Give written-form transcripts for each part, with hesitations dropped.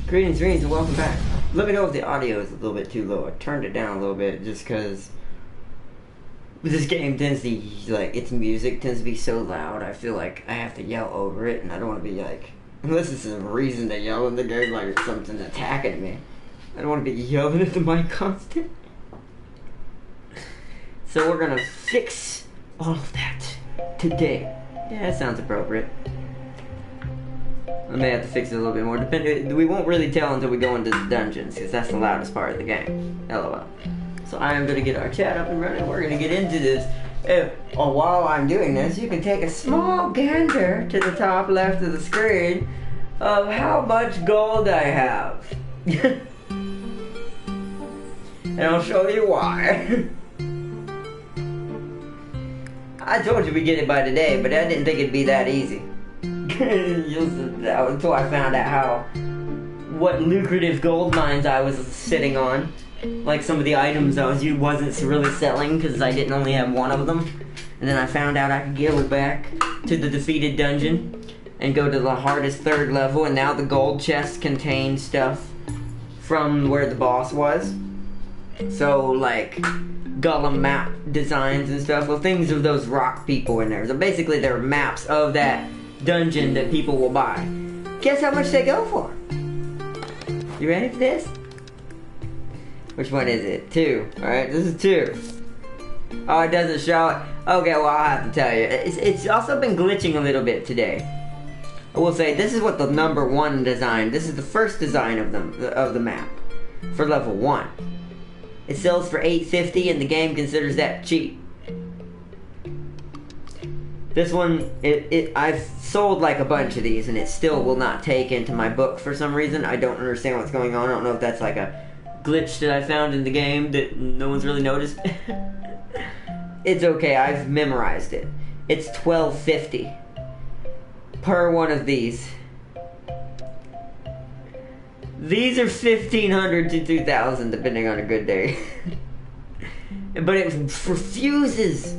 Greetings, and welcome back. Let me know if the audio is a little bit too low. I turned it down a little bit just because this game tends to, like, its music tends to be so loud. I feel like I have to yell over it, and I don't want to be like, unless it's a reason to yell in the game, like it's something attacking me. I don't want to be yelling at the mic constant. So we're gonna fix all of that today. Yeah, that sounds appropriate. I may have to fix it a little bit more. We won't really tell until we go into the dungeons, because that's the loudest part of the game. LOL. So I am going to get our chat up and running. We're going to get into this. While I'm doing this, you can take a small gander to the top left of the screen of how much gold I have. And I'll show you why. I told you we'd get it by today, but I didn't think it'd be that easy. Until I found out what lucrative gold mines I was sitting on. Like some of the items I wasn't really selling because I didn't only have one of them. And then I found out I could go back to the defeated dungeon and go to the hardest third level, and now the gold chests contain stuff from where the boss was. So like Gollum map designs and stuff. Well, things of those rock people in there. So basically they're maps of that dungeon that people will buy. Guess how much they go for? You ready for this? Which one is it? 2. Alright, this is 2. Oh, it doesn't show it. Okay, well, I'll have to tell you. It's also been glitching a little bit today. I will say, this is what the number 1 design. This is the first design of the map. For level 1. It sells for $8.50 and the game considers that cheap. This one, I've sold like a bunch of these and it still will not take into my book for some reason. I don't understand what's going on. I don't know if that's like a glitch that I found in the game that no one's really noticed. It's okay, I've memorized it. It's $12.50 per one of these. These are $1,500 to $2,000 depending on a good day. But it refuses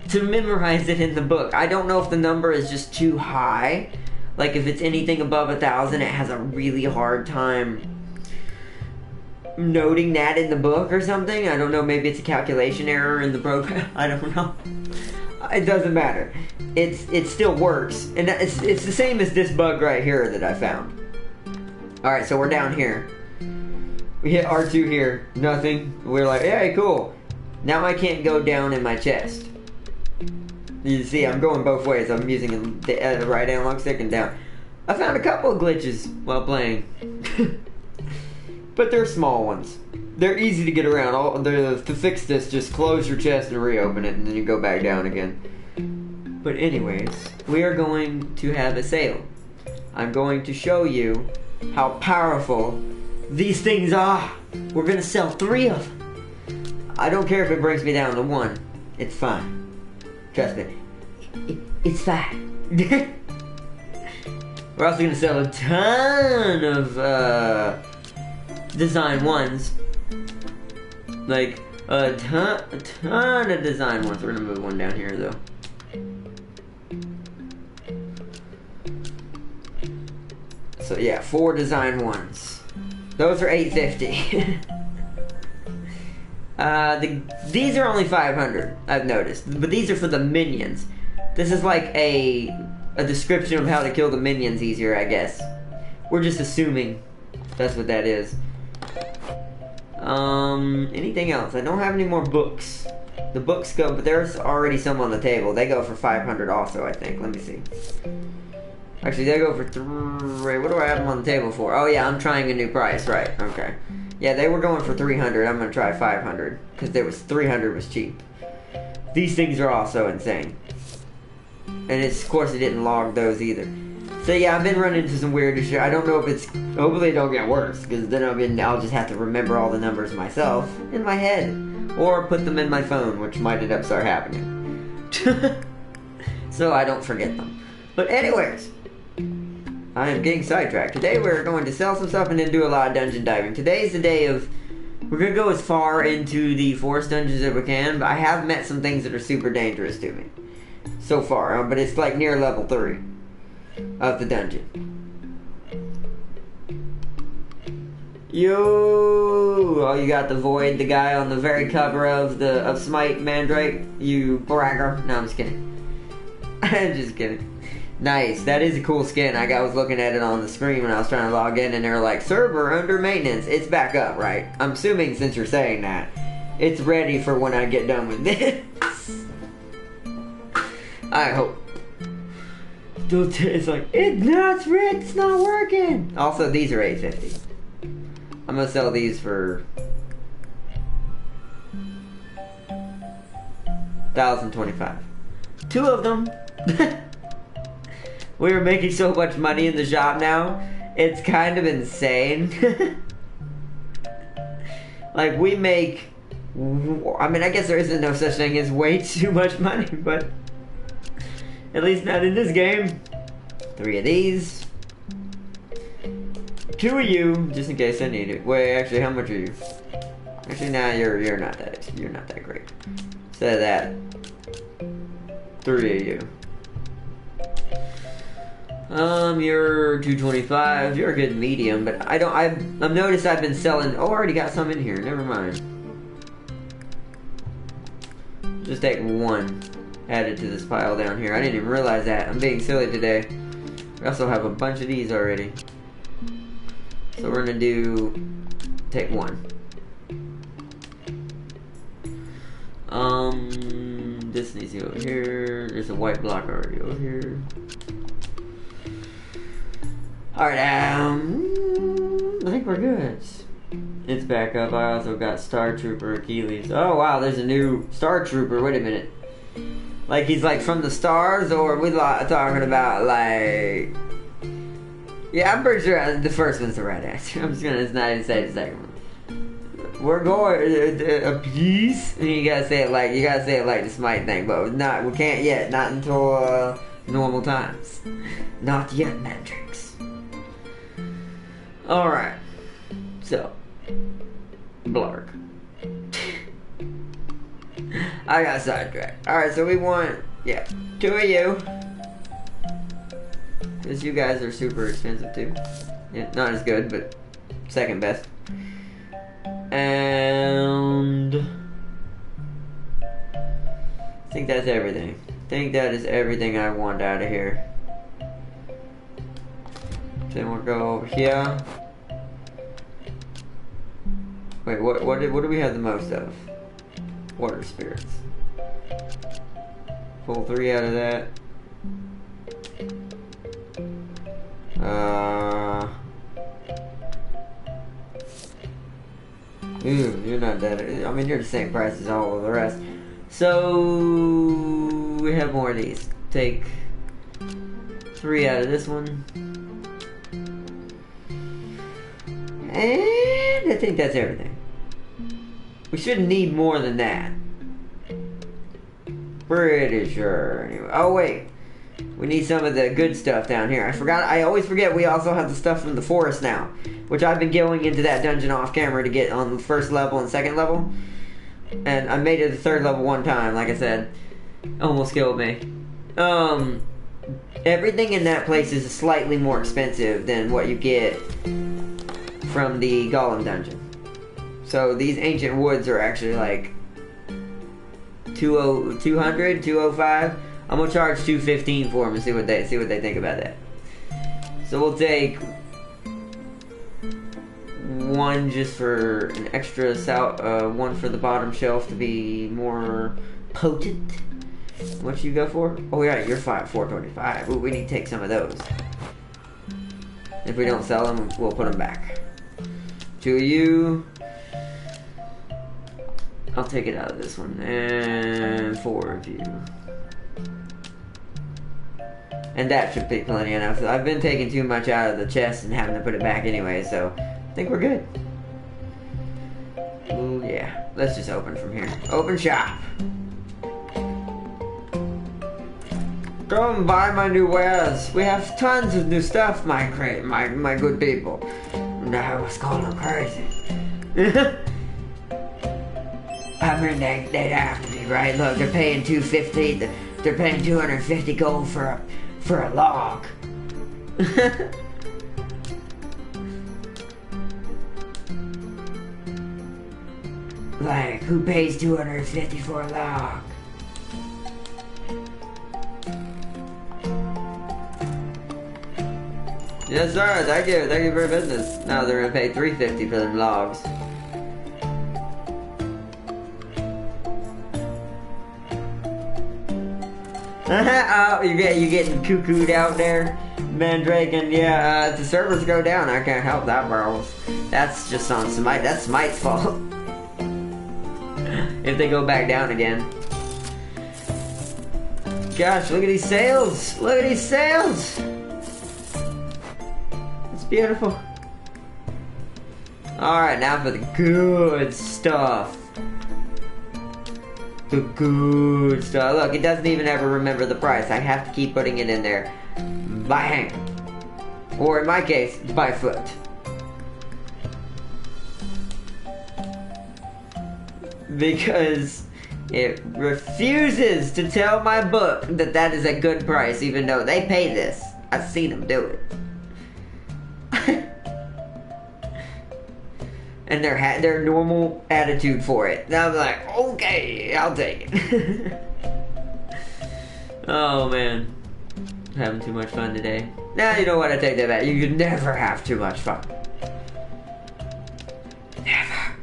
to memorize it in the book. I don't know if the number is just too high. Like if it's anything above 1,000, it has a really hard time noting that in the book or something. I don't know, maybe it's a calculation error in the program. I don't know. It doesn't matter. It still works. And it's the same as this bug right here that I found. Alright, so we're down here. We hit R2 here. Nothing. We're like, hey, cool. Now I can't go down in my chest. You see, I'm going both ways. I'm using the right analog stick and down. I found a couple of glitches while playing. But they're small ones. They're easy to get around. To fix this, just close your chest and reopen it, and then you go back down again. But anyways, we are going to have a sale. I'm going to show you how powerful these things are. We're going to sell 3 of them. I don't care if it brings me down to 1. It's fine. Trust me. It's fine. We're also going to sell a ton of design ones. Like, a ton of design ones. We're going to move one down here, though. So, yeah, 4 design ones. Those are $8.50. These are only 500, I've noticed. But these are for the minions. This is like a description of how to kill the minions easier, I guess. We're just assuming that's what that is. Anything else? I don't have any more books. The books go, but there's already some on the table. They go for 500 also, I think. Let me see. Actually, they go for 3... What do I have them on the table for? Oh, yeah, I'm trying a new price. Right, okay. Yeah, they were going for 300. I'm going to try 500. Because there was 300 was cheap. These things are also insane. And of course, it didn't log those either. So yeah, I've been running into some weird shit. I don't know if it's... Hopefully it don't get worse. Because then I'll just have to remember all the numbers myself in my head. Or put them in my phone, which might end up start happening. So I don't forget them. But anyways... I am getting sidetracked. Today we're going to sell some stuff and then do a lot of dungeon diving. Today's the day of... We're going to go as far into the forest dungeons as we can, but I have met some things that are super dangerous to me. So far, but it's like near level 3 of the dungeon. Yo! Oh, you got the Void, the guy on the very cover of Smite Mandrake. You bragger. No, I'm just kidding. I'm just kidding. Nice. That is a cool skin. I was looking at it on the screen when I was trying to log in, and they were like, server under maintenance. It's back up, right? I'm assuming since you're saying that, it's ready for when I get done with this. I hope. It's like, it's not working. Also, these are $8.50. I'm gonna sell these for $1,025. 2 of them. We are making so much money in the shop now. It's kind of insane. Like, we make... I mean, I guess there isn't no such thing as way too much money, but... At least not in this game. 3 of these. 2 of you, just in case I need it. Wait, actually, how much are you? Actually, nah, you're not that great. Instead of that, 3 of you. You're 225. You're a good medium, but I've noticed I've been selling. Oh, I already got some in here. Never mind. Just take 1. Added to this pile down here. I didn't even realize that. I'm being silly today. We also have a bunch of these already. So we're gonna take 1. This needs to go here. There's a white block already over here. Alright, I think we're good. It's back up. I also got Star Trooper Achilles. Oh wow, there's a new Star Trooper. Wait a minute. Like he's like from the stars, or we talking about like? Yeah, I'm pretty sure the first one's the right answer. I'm just gonna not even say the second one. We're going a piece. And you gotta say it like the Smite thing, but we can't yet. Not until normal times. Not yet, Matrix. All right. So, Blarg. I got sidetracked. Alright, so we want, 2 of you. Because you guys are super expensive too. Yeah, not as good, but second best. And I think that's everything. I think that is everything I want out of here. Then we'll go over here. Wait, what do we have the most of? Water spirits. Pull 3 out of that. Ooh, you're not that. I mean, you're the same price as all of the rest. So we have more of these. Take 3 out of this one. And I think that's everything. We shouldn't need more than that. Pretty sure. Anyway. Oh wait, we need some of the good stuff down here. I always forget we also have the stuff from the forest now, which I've been going into that dungeon off camera to get on the first level and second level. And I made it the 3rd level one time, like I said. Almost killed me. Everything in that place is slightly more expensive than what you get from the Golem dungeon. So these ancient woods are actually like 200, 205. I'm gonna charge $215 for them and see what they think about that. So we'll take 1 just for an extra 1 for the bottom shelf to be more potent. What you go for? Oh yeah, you're 425. Ooh, we need to take some of those. If we don't sell them, we'll put them back. 2 of you. I'll take it out of this one. And 4 of you. And that should be plenty enough. I've been taking too much out of the chest and having to put it back anyway, so I think we're good. Ooh, yeah. Let's just open from here. Open shop. Come buy my new wares. We have tons of new stuff, my good people. No, it's calling crazy. I mean, they have to be, right? Look, they're paying $250. They're paying 250 gold for a log. Like, who pays 250 for a log? Yes, sir. Thank you for your business. Now they're gonna pay $3.50 for them logs. Oh, you getting cuckooed out there, Mandrake? Yeah, if the servers go down, I can't help that, bro. That's just on Smite. That's Smite's fault. If they go back down again. Gosh, look at these sails! Look at these sails! It's beautiful. Alright, now for the good stuff. The good stuff. Look, it doesn't even ever remember the price. I have to keep putting it in there. By hand. Or in my case, by foot. Because it refuses to tell my book that that is a good price, even though they pay this. I've seen them do it. And their normal attitude for it. Now I'm like, okay, I'll take it. Oh man, I'm having too much fun today. Now you know what, I take that back. You could never have too much fun. Never.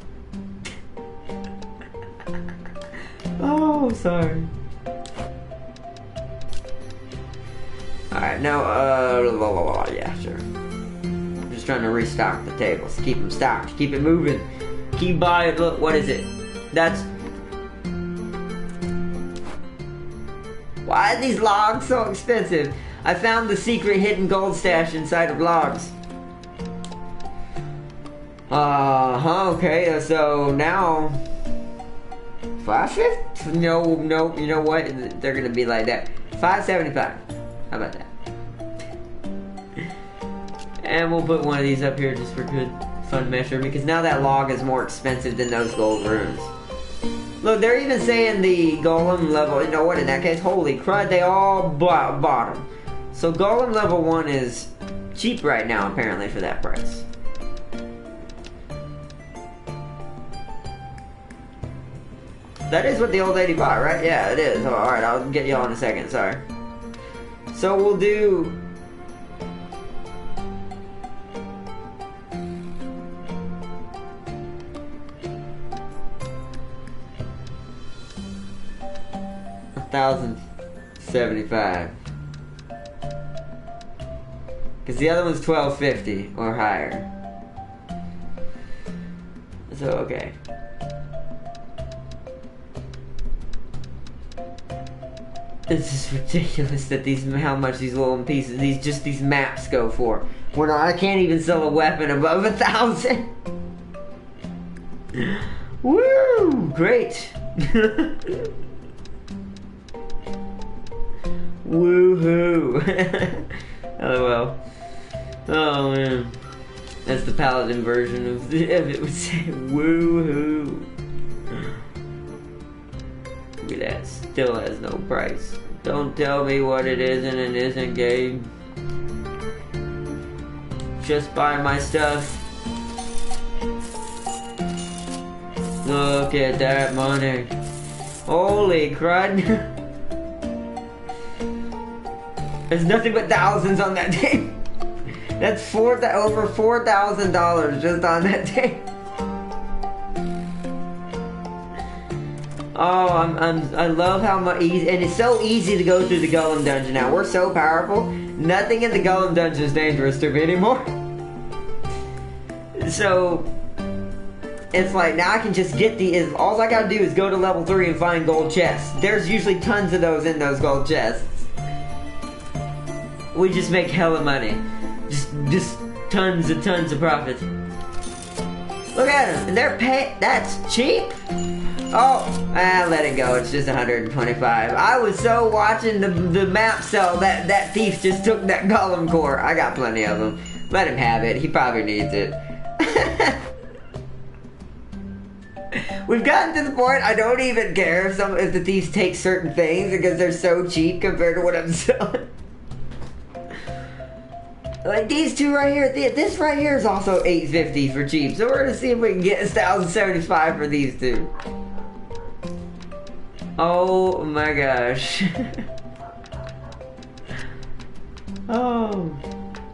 Oh, sorry. All right, now, yeah, sure. Trying to restock the tables, keep them stocked, keep it moving, keep buying. Look, what is it? That's why are these logs so expensive? I found the secret hidden gold stash inside of logs. Okay, so now $5.50? No, you know what? They're gonna be like that. $5.75. How about that? And we'll put one of these up here just for good fun measure, because now that log is more expensive than those gold runes. Look, they're even saying the golem level, you know what, in that case, holy crud, they all bottom. So golem level 1 is cheap right now, apparently, for that price. That is what the old lady bought, right? Yeah, it is. Oh, alright, I'll get y'all in a second, sorry. So we'll do... $1,075. Because the other one's $1,250 or higher. So okay. It's just ridiculous that how much these little pieces, these maps go for. I can't even sell a weapon above 1,000. Woo! Great. Woohoo! LOL. Oh man. That's the paladin version of it would say woohoo. Look at that. Still has no price. Don't tell me what it is and it isn't, game. Just buy my stuff. Look at that money. Holy crud. There's nothing but thousands on that day. That's over $4,000 just on that day. Oh, I love how much easy, and it's so easy to go through the Golem Dungeon now. We're so powerful. Nothing in the Golem Dungeon is dangerous to me anymore. So it's like now I can just get all I gotta do is go to level 3 and find gold chests. There's usually tons of those in those gold chests. We just make hella money. Just tons of profit. Look at them. And they're that's cheap? Oh, let it go. It's just 125. I was so watching the map sell that thief just took that golem core. I got plenty of them. Let him have it. He probably needs it. We've gotten to the point I don't even care if the thieves take certain things because they're so cheap compared to what I'm selling. Like these two right here, this right here is also $8.50 for cheap. So we're gonna see if we can get $1,075 for these two. Oh my gosh. Oh.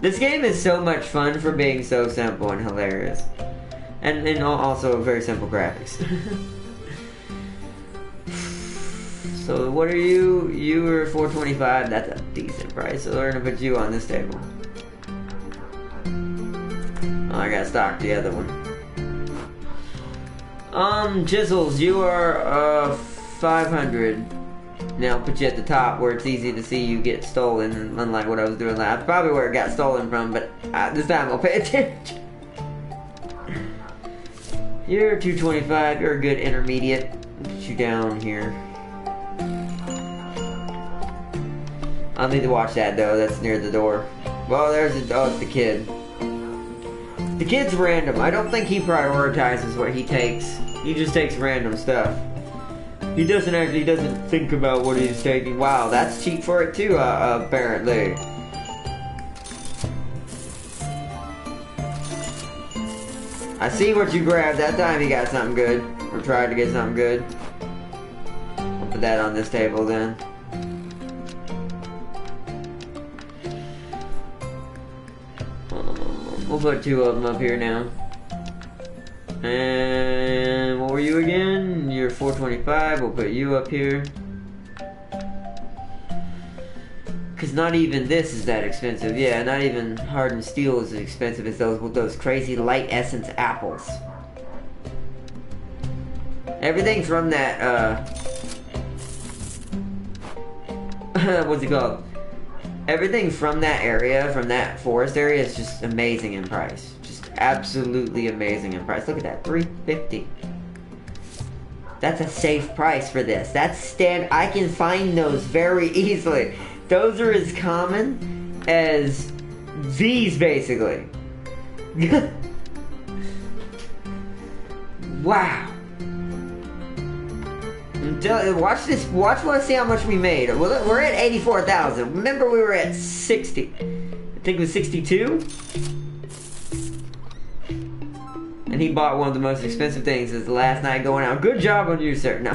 This game is so much fun for being so simple and hilarious. And also very simple graphics. So what are you? You were $4.25. That's a decent price. So we're gonna put you on this table. Oh, I gotta stock the other one. Jizzles, you are 500. Now I'll put you at the top where it's easy to see you get stolen, unlike what I was doing last. Probably where it got stolen from, but this time I'll pay attention. You're 225. You're a good intermediate. Put you down here. I'll need to watch that though. That's near the door. Well, there's it's the kid. The kid's random. I don't think he prioritizes what he takes. He just takes random stuff. He doesn't think about what he's taking. Wow, that's cheap for it too, apparently. I see what you grabbed. That time he got something good. Or tried to get something good. I'll put that on this table then. We'll put two of them up here now. And what were you again? You're 425. We'll put you up here. Cause not even this is that expensive. Yeah, not even hardened steel is as expensive as those crazy light essence apples. Everything from that what's it called? Everything from that area, from that forest area, is just amazing in price. Just absolutely amazing in price. Look at that, $3.50. That's a safe price for this. That's I can find those very easily. Those are as common as these, basically. Wow. Watch this. Let's see how much we made. We're at 84,000. Remember, we were at 60. I think it was 62. And he bought one of the most expensive things as the last night going out. Good job on you, sir. No.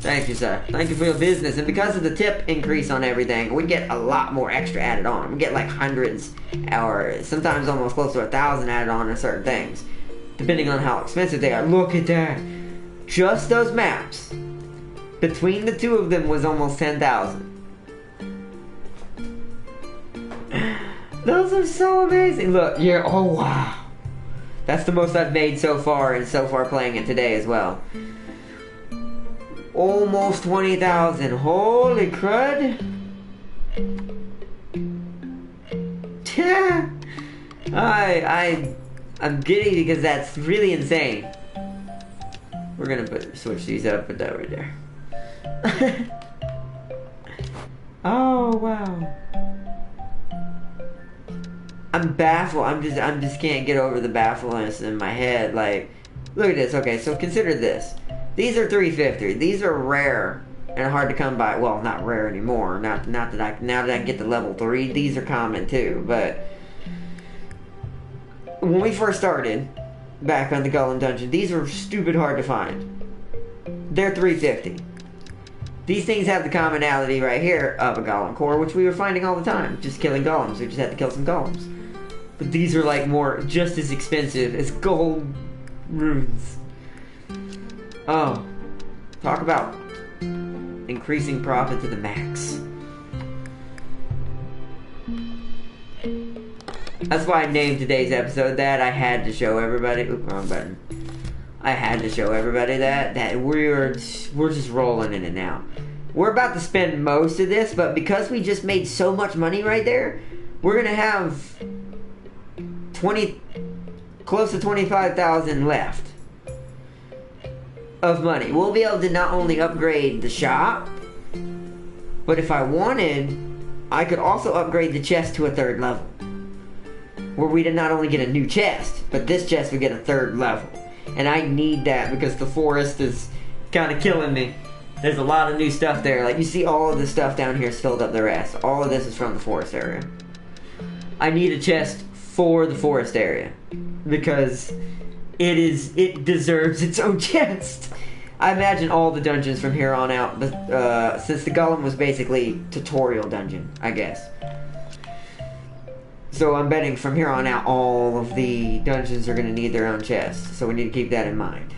Thank you, sir. Thank you for your business. And because of the tip increase on everything, we get a lot more extra added on. We get like hundreds, or sometimes almost close to 1,000 added on to certain things, depending on how expensive they are. Look at that. Just those maps, between the two of them, was almost 10,000. Those are so amazing. Look, oh wow. That's the most I've made so far, and so far playing it today as well. Almost 20,000. Holy crud. I'm giddy because that's really insane. We're gonna switch these up, put that right there. Oh wow. I'm baffled. I'm just can't get over the baffledness in my head. Like, look at this. Okay, so consider this. These are $3.50. These are rare and hard to come by. Well, not rare anymore. Not that now that I get to level 3, these are common too. But when we first started back on the Golem Dungeon, these were stupid hard to find. They're $3.50. These things have the commonality right here of a golem core, which we were finding all the time. Just killing golems. We just had to kill some golems. But these are like just as expensive as gold runes. Oh. Talk about increasing profit to the max. That's why I named today's episode that. I had to show everybody. Oop, wrong button. I had to show everybody that we're just rolling in it now. We're about to spend most of this, but because we just made so much money right there, we're gonna have close to 25,000 left of money. We'll be able to not only upgrade the shop, but if I wanted, I could also upgrade the chest to a 3rd level, where we did not only get a new chest, but this chest would get a 3rd level. And I need that because the forest is kind of killing me. There's a lot of new stuff there. Like, you see all of this stuff down here is filled up the rest. All of this is from the forest area. I need a chest for the forest area. Because it deserves its own chest. I imagine all the dungeons from here on out, since the Golem was basically tutorial dungeon, I guess. So I'm betting from here on out, all of the dungeons are going to need their own chest. So we need to keep that in mind.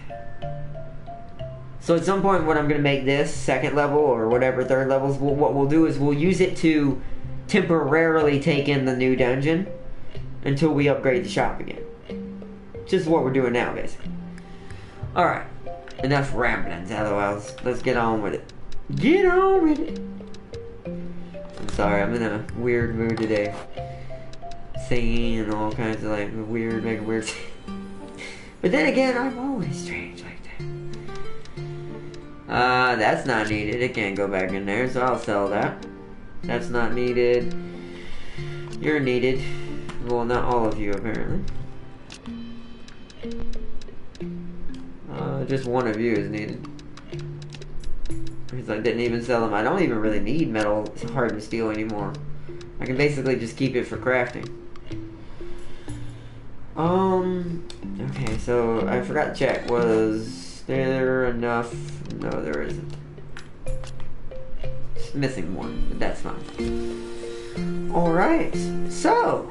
So at some point when I'm going to make this second level or whatever third levels, what we'll do is we'll use it to temporarily take in the new dungeon until we upgrade the shop again. Just what we're doing now, basically. Alright. Enough ramblings, otherwise. Let's get on with it. Get on with it! I'm sorry, I'm in a weird mood today. Singing and all kinds of like making weird but then again, I'm always strange like that. That's not needed. It can't go back in there, so I'll sell that. That's not needed. You're needed. Well, not all of you, apparently. Just one of you is needed. Because I didn't even sell them. I don't even really need metal hardened steel anymore. I can basically just keep it for crafting. Okay, so I forgot to check. Was there enough? No, there isn't. It's missing one, but that's fine. Alright, so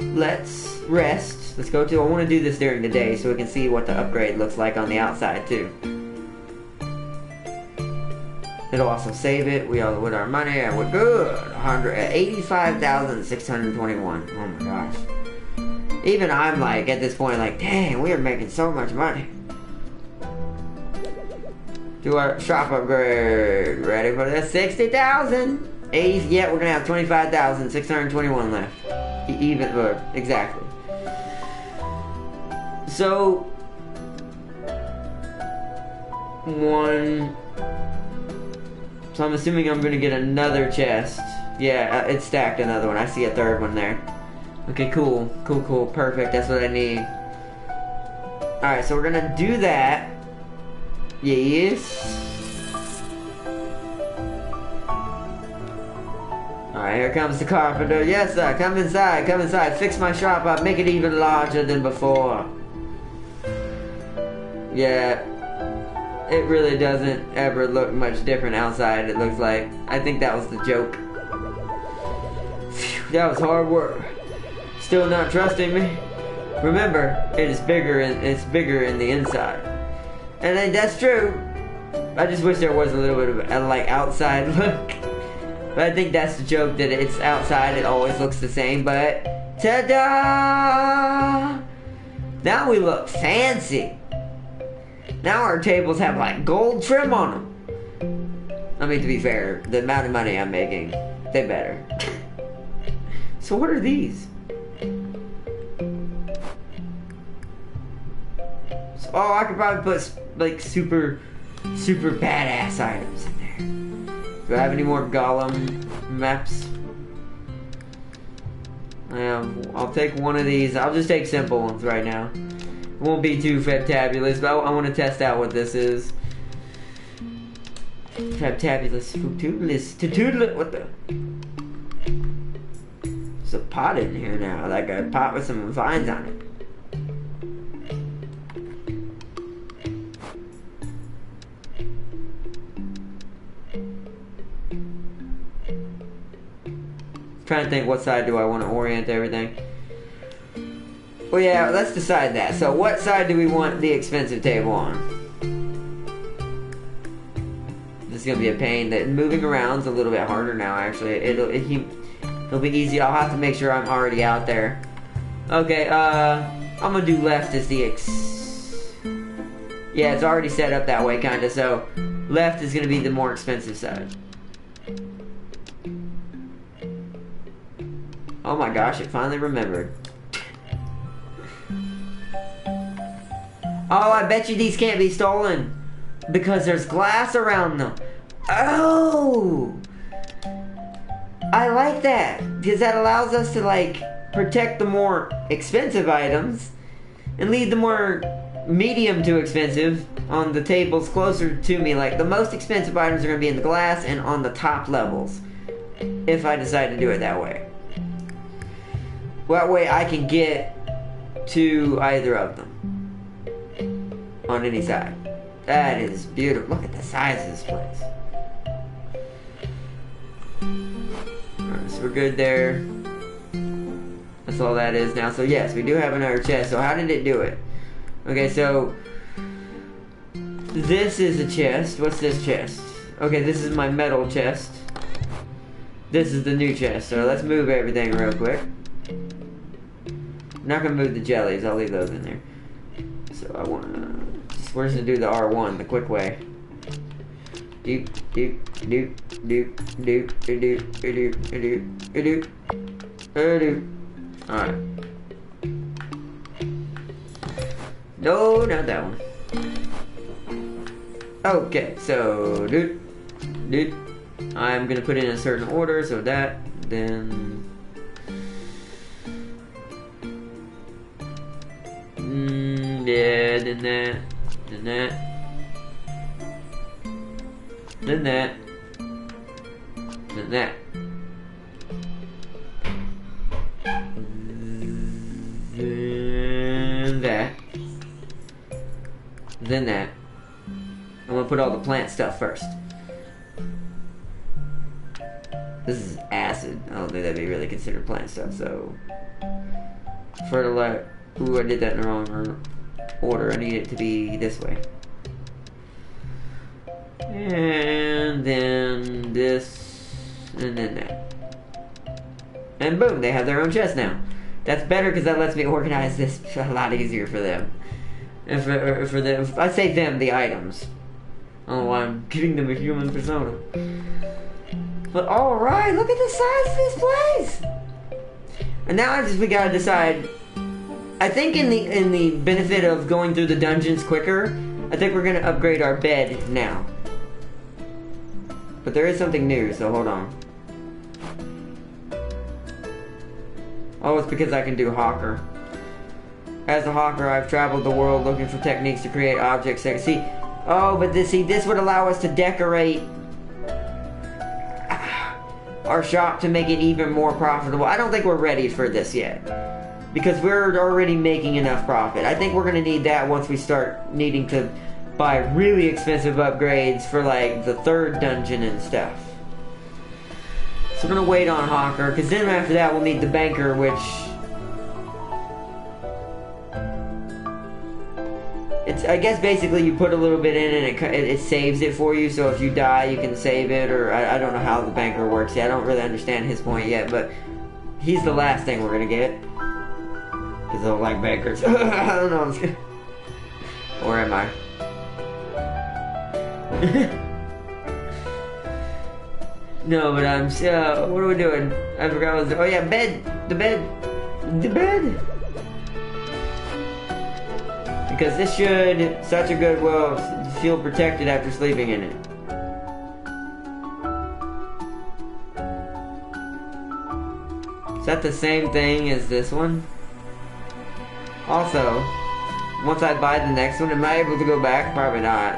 let's rest. Let's go to, I want to do this during the day so we can see what the upgrade looks like on the outside too. It'll also save it. We all with our money and we're good. 85,621. Oh my gosh. Even I'm like at this point like, dang, we are making so much money. Do our shop upgrade. Ready for this? 60,000. 80. Yeah, we're gonna have 25,621 left. Even exactly. So So I'm assuming I'm gonna get another chest. Yeah, it's stacked, another one. I see a third one there. Okay, cool. Cool. Perfect. That's what I need. Alright, so we're gonna do that. Yes. Alright, here comes the carpenter. Yes, sir. Come inside. Come inside. Fix my shop up. Make it even larger than before. Yeah. It really doesn't ever look much different outside, it looks like. I think that was the joke. Phew, that was hard work. Still not trusting me? Remember, it's bigger in the inside. And that's true. I just wish there was a little bit of a like outside look. But I think that's the joke, that it's outside, it always looks the same, but ta-da! Now we look fancy. Now our tables have like gold trim on them. I mean, to be fair, the amount of money I'm making, they better. So what are these? So, oh, I could probably put like super badass items in there. Do I have any more golem maps? I'll take one of these. I'll just take simple ones right now. Won't be too fantabulous, but I want to test out what this is. Fantabulous, tutulous, what the? There's a pot in here now, like a pot with some vines on it. Trying to think what side do I want to orient everything. Well, yeah, let's decide that. So what side do we want the expensive table on? This is going to be a pain. That moving around's a little bit harder now, actually. It'll be easy. I'll have to make sure I'm already out there. Okay, I'm going to do left as the yeah, it's already set up that way, kind of. So left is going to be the more expensive side. Oh my gosh, it finally remembered. Oh, I bet you these can't be stolen. Because there's glass around them. Oh! I like that. Because that allows us to, like, protect the more expensive items. And leave the more medium to expensive on the tables closer to me. Like, the most expensive items are going to be in the glass and on the top levels, if I decide to do it that way. That way I can get to either of them on any side. That is beautiful. Look at the size of this place. Alright, so we're good there. That's all that is now. So yes, we do have another chest. So how did it do it? Okay, so this is a chest. What's this chest? Okay, this is my metal chest. This is the new chest. So let's move everything real quick. I'm not gonna move the jellies. I'll leave those in there. So I wanna. We're just gonna do the R1 the quick way. Doop doop doop doop doop doop doop doop doop doop. Alright. No, not that one. Okay, so doop doop. I'm gonna put it in a certain order, so that, then yeah, then that, then that, then that, then that. Then that. Then that. I'm gonna put all the plant stuff first. This is acid. I don't think that'd be really considered plant stuff, so fertilizer. Ooh, I did that in the wrong order. I need it to be this way. And then this, and then that. And boom, they have their own chest now. That's better because that lets me organize this a lot easier for them. And for them, I say them, the items. Oh, I'm giving them a human persona. But alright, look at the size of this place! And now we gotta decide. I think in the benefit of going through the dungeons quicker, I think we're gonna upgrade our bed now. But there is something new, so hold on. Oh, it's because I can do Hawker. As a Hawker, I've traveled the world looking for techniques to create objects that see. Oh, but this would allow us to decorate our shop to make it even more profitable. I don't think we're ready for this yet, because we're already making enough profit. I think we're gonna need that once we start needing to buy really expensive upgrades for like the 3rd dungeon and stuff. So we're gonna wait on Hawker, because then after that we'll need the banker, which it's, I guess basically you put a little bit in and it saves it for you, so if you die you can save it, or I don't know how the banker works yet. I don't really understand his point yet, but he's the last thing we're gonna get. Because I don't like bankers. I don't know, I'm just kidding. Or am I? No, but I'm what are we doing? I forgot what was oh yeah, bed! The bed! The bed! Because this should, such a good, well, feel protected after sleeping in it. Is that the same thing as this one? Also, once I buy the next one, am I able to go back? Probably not.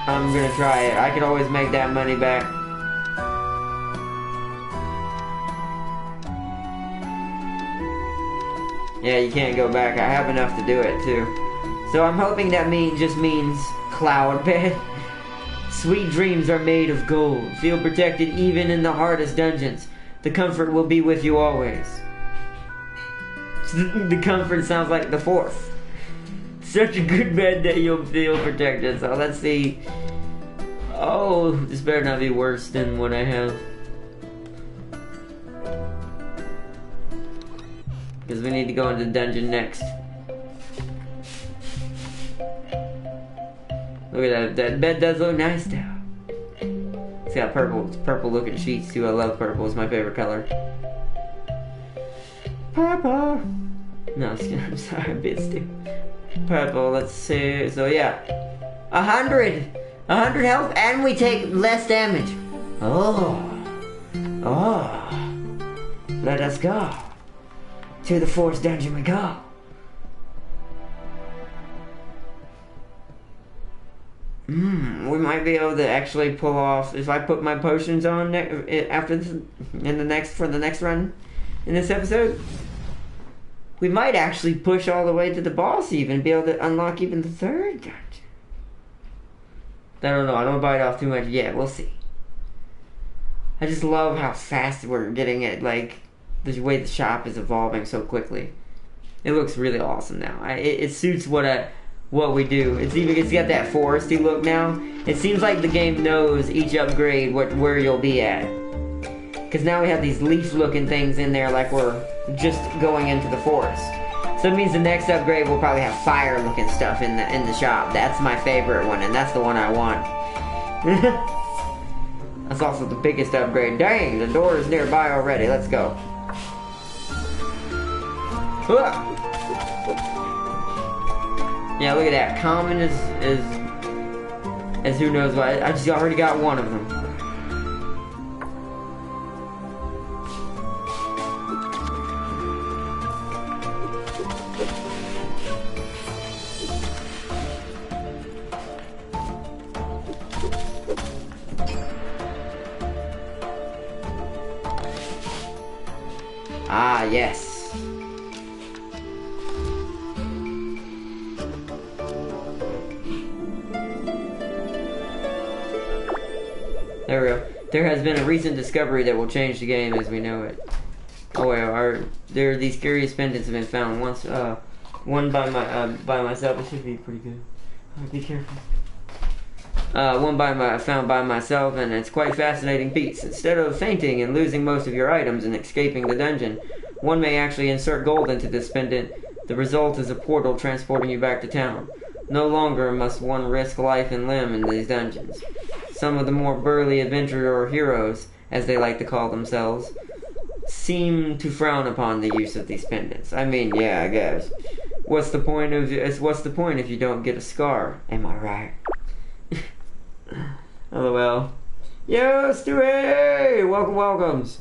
I'm gonna try it. I could always make that money back. Yeah, you can't go back. I have enough to do it too. So I'm hoping that just means cloud bed. Sweet dreams are made of gold. Feel protected even in the hardest dungeons. The comfort will be with you always. The comfort sounds like the 4th. Such a good bed that you'll feel protected. So let's see. Oh, this better not be worse than what I have. Because we need to go into the dungeon next. Look at that. That bed does look nice now. It's got purple looking sheets too. I love purple. It's my favorite color. Purple. No, I'm sorry, I'm being stupid. Purple, let's see. So yeah. 100 health, and we take less damage. Oh. Oh, let us go. To the forest dungeon we go. We might be able to actually pull off, if I put my potions on after this, for the next run in this episode, we might actually push all the way to the boss, even be able to unlock even the third dungeon. I don't know, I don't bite off too much yet, we'll see. I just love how fast we're getting it, like the way the shop is evolving so quickly. It looks really awesome now. It suits what we do. It's got that foresty look now. It seems like the game knows each upgrade where you'll be at. Because now we have these leaf-looking things in there, like we're just going into the forest. So it means the next upgrade will probably have fire-looking stuff in the shop. That's my favorite one, and that's the one I want. That's also the biggest upgrade. Dang, the door is nearby already. Let's go. Yeah, look at that. Common as who knows what. I just already got one of them. Ah, yes. There we go. There has been a recent discovery that will change the game as we know it. Oh wait, there these curious pendants have been found. Once, one by myself. It should be pretty good. Be careful. One found by myself, and it's quite fascinating piece. Instead of fainting and losing most of your items and escaping the dungeon, one may actually insert gold into this pendant. The result is a portal transporting you back to town. No longer must one risk life and limb in these dungeons. Some of the more burly adventurer heroes, as they like to call themselves, seem to frown upon the use of these pendants. I mean, yeah, I guess. What's the point if you don't get a scar? Am I right? LOL. Yo, Stewie! Welcomes.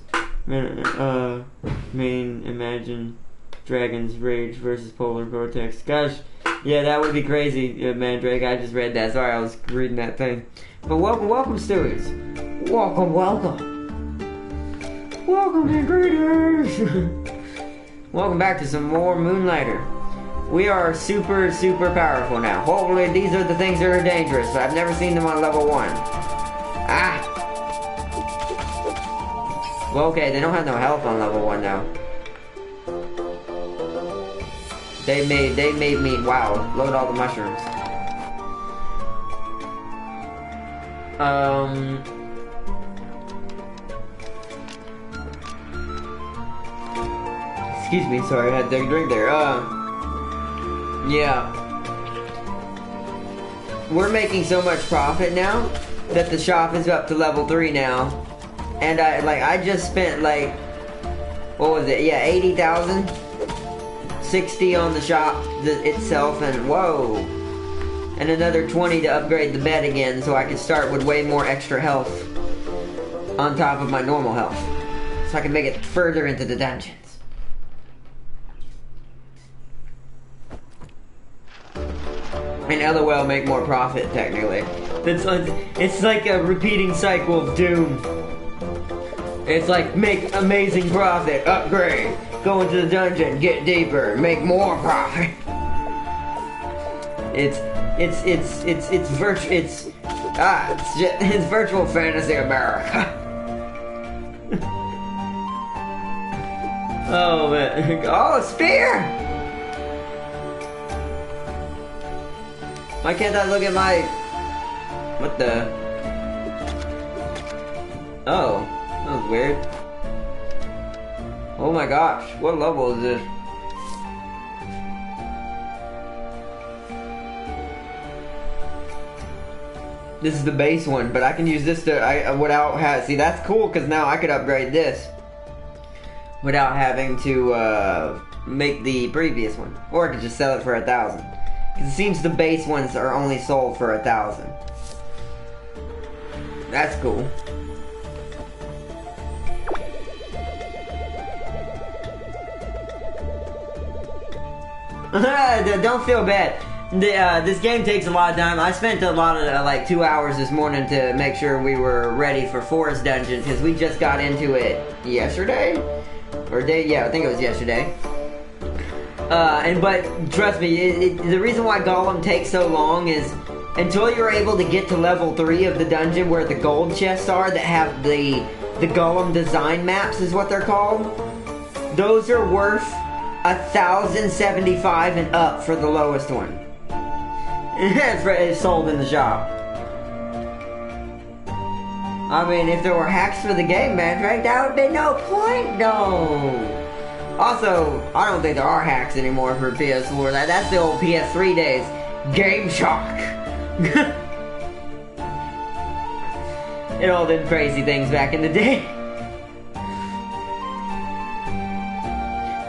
Imagine Dragon's Rage versus Polar Vortex. Gosh, yeah, that would be crazy, Mandrake. I just read that. Sorry, I was reading that thing. But welcome, Stewies. Welcome. Welcome and greetings. Welcome back to some more Moonlighter. We are super powerful now. Hopefully these are the things that are dangerous. I've never seen them on level 1. Ah! Well, okay, they don't have no health on level 1 now. They made me, wow, load all the mushrooms. Excuse me, sorry, I had to take a drink there. Yeah. We're making so much profit now that the shop is up to level 3 now. And I just spent like, what was it? Yeah, 80,000. 60 on the shop itself, and whoa. And another 20 to upgrade the bed again so I can start with way more extra health on top of my normal health. So I can make it further into the dungeons. And LOL make more profit, technically. It's like a repeating cycle of doom. It's like, make amazing profit, upgrade, go into the dungeon, get deeper, make more profit. It's virtual fantasy America. Oh man, oh, a spear! Why can't I look at my... What the... Oh, that was weird. Oh my gosh, what level is this? This is the base one, but I can use this to, see, that's cool, because now I could upgrade this without having to, make the previous one. Or I could just sell it for 1,000. Because it seems the base ones are only sold for 1,000. Don't feel bad. This game takes a lot of time. I spent a lot of like 2 hours this morning to make sure we were ready for Forest Dungeon because we just got into it yesterday, yeah, I think it was yesterday. But trust me, the reason why Golem takes so long is until you're able to get to level 3 of the dungeon where the gold chests are that have the Golem design maps is what they're called. Those are worth 1,075 and up for the lowest one. It's sold in the shop. I mean, if there were hacks for the game, man, right? That would be no point, no. Also, I don't think there are hacks anymore for PS4. That's the old PS3 days. Game Shock. It all did crazy things back in the day.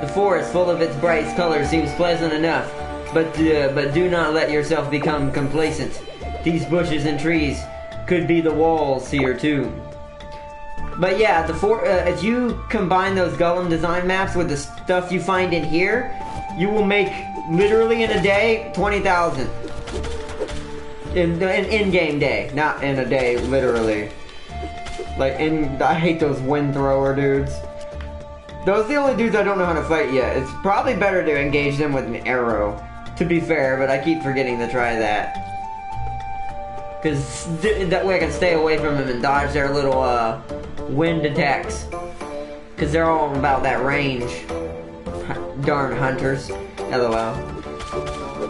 The forest, full of its bright colors, seems pleasant enough, but do not let yourself become complacent. These bushes and trees could be the walls to your tomb. But yeah, if you combine those Golem design maps with the stuff you find in here, you will make literally in a day 20,000. In-game day, not in a day, literally. I hate those wind thrower dudes. Those are the only dudes I don't know how to fight yet. It's probably better to engage them with an arrow, to be fair, but I keep forgetting to try that. Because that way I can stay away from them and dodge their little wind attacks. Because they're all about that range. Darn hunters. LOL.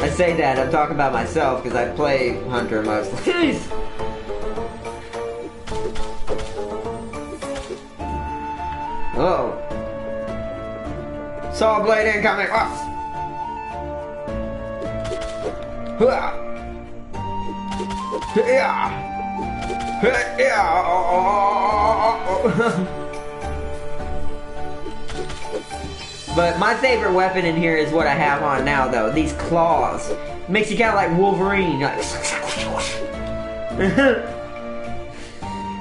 I say that, I'm talking about myself because I play Hunter mostly. Oh. Saw blade incoming. Oh. But my favorite weapon in here is what I have on now, though. These claws. Makes you kind of like Wolverine. Like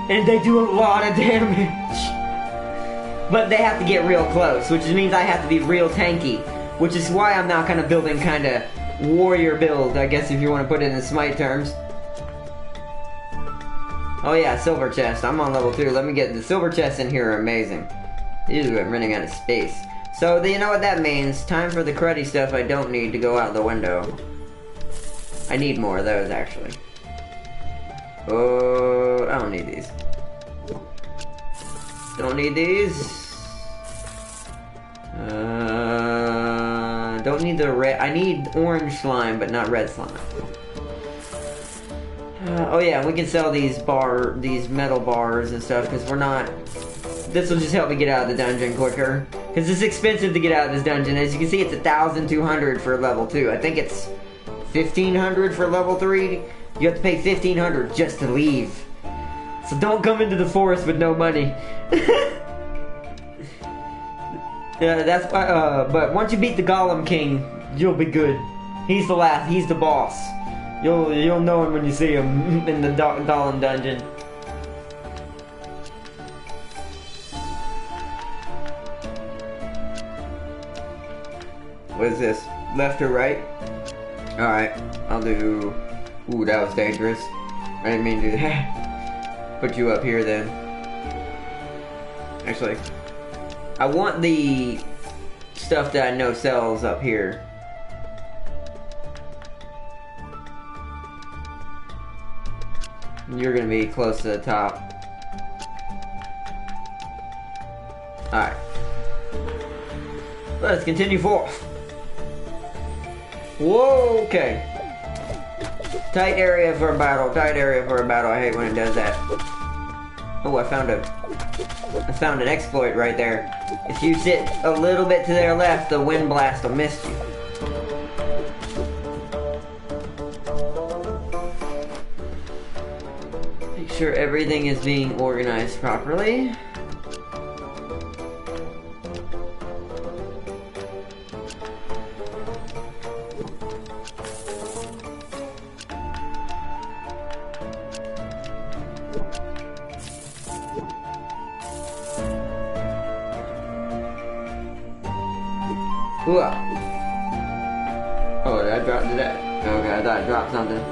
and they do a lot of damage. But they have to get real close, which means I have to be real tanky. Which is why I'm now kind of building kind of warrior build, I guess if you want to put it in Smite terms. Oh yeah, silver chest. I'm on level 2. Let me get the silver chests in here are amazing. Ew, I'm running out of space. So, you know what that means? Time for the cruddy stuff I don't need to go out the window. I need more of those, actually. Oh, I don't need these. Don't need these. Don't need the red. I need orange slime, but not red slime. Oh yeah, we can sell these metal bars and stuff because we're not. This will just help me get out of the dungeon quicker. Because it's expensive to get out of this dungeon. As you can see, it's 1,200 for level 2. I think it's 1,500 for level 3. You have to pay 1,500 just to leave. So don't come into the forest with no money. Yeah, that's why, but once you beat the Golem King, you'll be good. He's the boss. You'll know him when you see him in the Golem dungeon. What is this? Left or right? Alright, I'll do... Ooh, that was dangerous. I didn't mean to do that. Put you up here then. Actually, I want the stuff that I know sells up here. You're gonna be close to the top. Alright. Let's continue forth. Whoa, okay. Tight area for a battle, tight area for a battle. I hate when it does that. Oh, I found an exploit right there. If you sit a little bit to their left, the wind blast will miss you. Make sure everything is being organized properly. drop that? Okay, I thought I dropped something.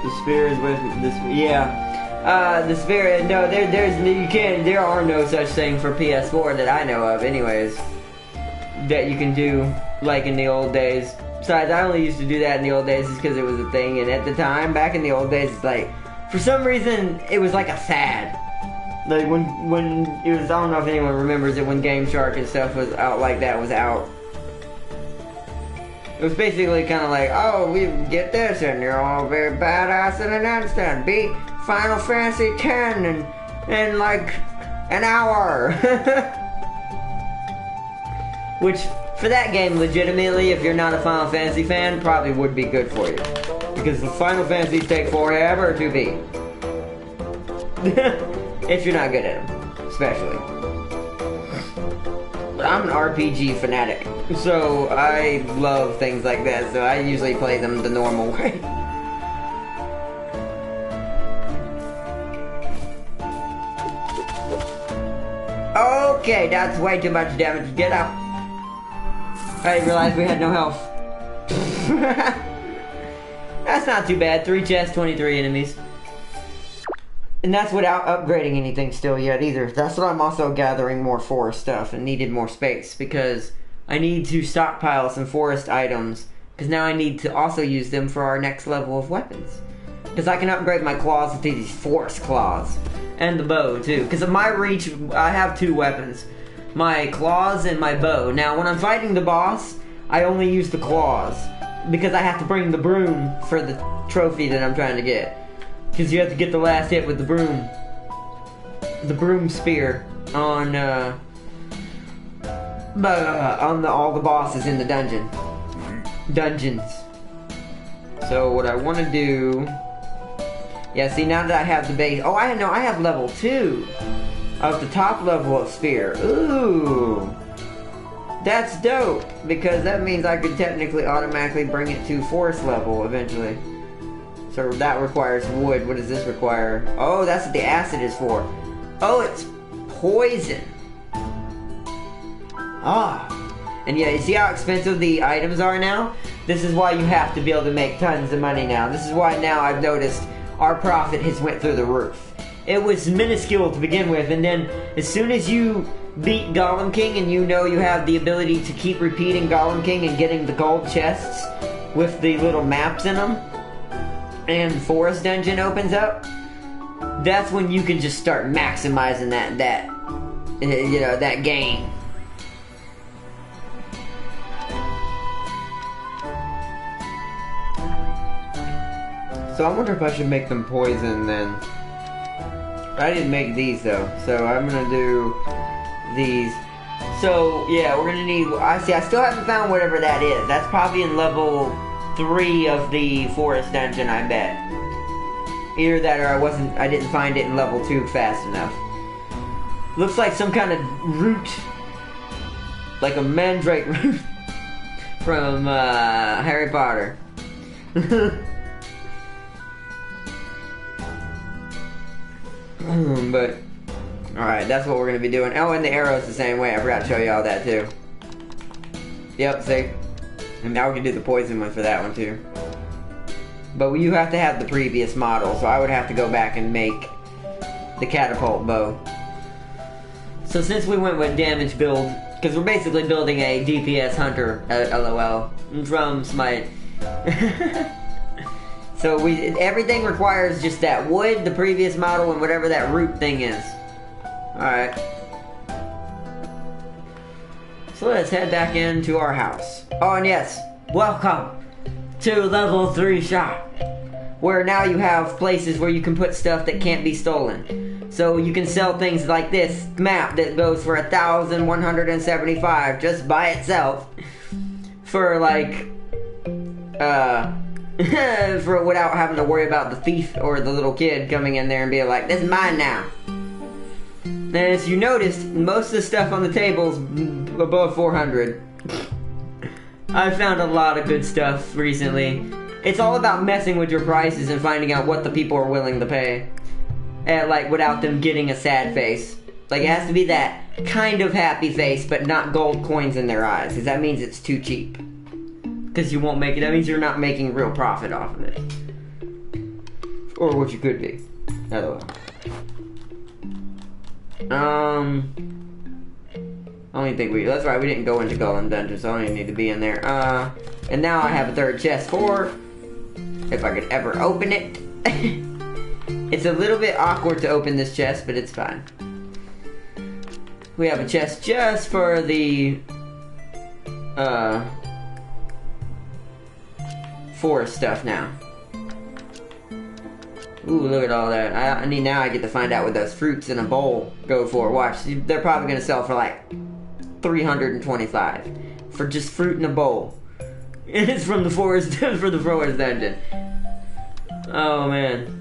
The sphere is with this. Yeah, the sphere. No, there are no such thing for PS4 that I know of, anyways. That you can do like in the old days. Besides, I only used to do that in the old days just because it was a thing, and at the time, back in the old days, it's like, for some reason, it was like a fad. Like when it was, I don't know if anyone remembers it, when Game Shark and stuff was out like that was out. It was basically kind of like, oh, we get this, and you're all very badass and an instant. Beat Final Fantasy X in like an hour. Which, for that game, legitimately, if you're not a Final Fantasy fan, probably would be good for you. Because the Final Fantasies take forever to beat. If you're not good at them, especially. But I'm an RPG fanatic, so I love things like that, so I usually play them the normal way. Okay, that's way too much damage. Get up. I didn't realize we had no health. That's not too bad. 3 chests, 23 enemies. And that's without upgrading anything still yet either. That's what I'm also gathering more forest stuff and needed more space because I need to stockpile some forest items because now I need to also use them for our next level of weapons. Because I can upgrade my claws to these forest claws. And the bow too. Because of my reach, I have 2 weapons. My claws and my bow. Now when I'm fighting the boss, I only use the claws. Because I have to bring the broom for the trophy that I'm trying to get. Because you have to get the last hit with the broom. The broom spear on all the bosses in the dungeons. So what I want to do... Yeah, see, now that I have the base... Oh, I have level 2 of the top level of spear. Ooh! That's dope, because that means I could technically automatically bring it to forest level eventually. So that requires wood. What does this require? Oh, that's what the acid is for. Oh, it's poison. Ah. And yeah, you see how expensive the items are now? This is why you have to be able to make tons of money now. This is why now I've noticed our profit has went through the roof. It was minuscule to begin with, and then as soon as you beat Golem King and you know you have the ability to keep repeating Golem King and getting the gold chests with the little maps in them, and Forest Dungeon opens up, that's when you can just start maximizing that gain. So I wonder if I should make them poison then. I didn't make these though, so I'm gonna do these. So yeah, we're gonna need, I still haven't found whatever that is. That's probably in level 3 of the forest dungeon, I bet. Either that or I didn't find it in level 2 fast enough. Looks like some kind of root. Like a mandrake root from Harry Potter. But alright, that's what we're gonna be doing. Oh, and the arrow's the same way. I forgot to show you all that too. Yep, see? And now we can do the poison one for that one too. But you have to have the previous model, so I would have to go back and make the catapult bow. So since we went with damage build, because we're basically building a DPS hunter, LOL, from Smite. So everything requires just that wood, the previous model, and whatever that root thing is. Alright. So let's head back into our house. Oh, and yes, welcome to level 3 shop, where now you have places where you can put stuff that can't be stolen. So you can sell things like this map that goes for 1,175 just by itself for like for without having to worry about the thief or the little kid coming in there and being like, this is mine now. And as you noticed, most of the stuff on the table's above 400. I found a lot of good stuff recently. It's all about messing with your prices and finding out what the people are willing to pay. And, like, without them getting a sad face. Like, it has to be that kind of happy face, but not gold coins in their eyes. Because that means it's too cheap. Because you won't make it. That means you're not making real profit off of it. Or what you could be. Other way. I don't even think that's right, we didn't go into Golem Dungeon, so I don't even need to be in there. And now I have a third chest for, if I could ever open it. It's a little bit awkward to open this chest, but it's fine. We have a chest just for the, forest stuff now. Ooh, look at all that. I mean, now I get to find out what those fruits in a bowl go for. Watch, they're probably going to sell for like 325 for just fruit in a bowl. And it's from the forest, for the forest dungeon. Oh, man.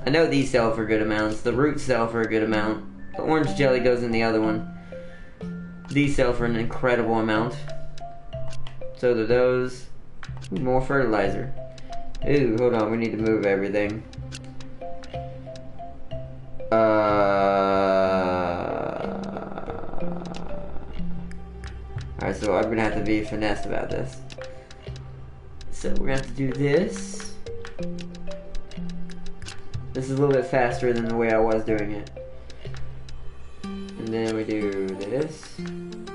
I know these sell for good amounts. The roots sell for a good amount. The orange jelly goes in the other one. These sell for an incredible amount. So do those. Ooh, more fertilizer. Ooh, hold on, we need to move everything. Alright, so I'm gonna have to be finessed about this. So we're gonna have to do this. This is a little bit faster than the way I was doing it. And then we do this. And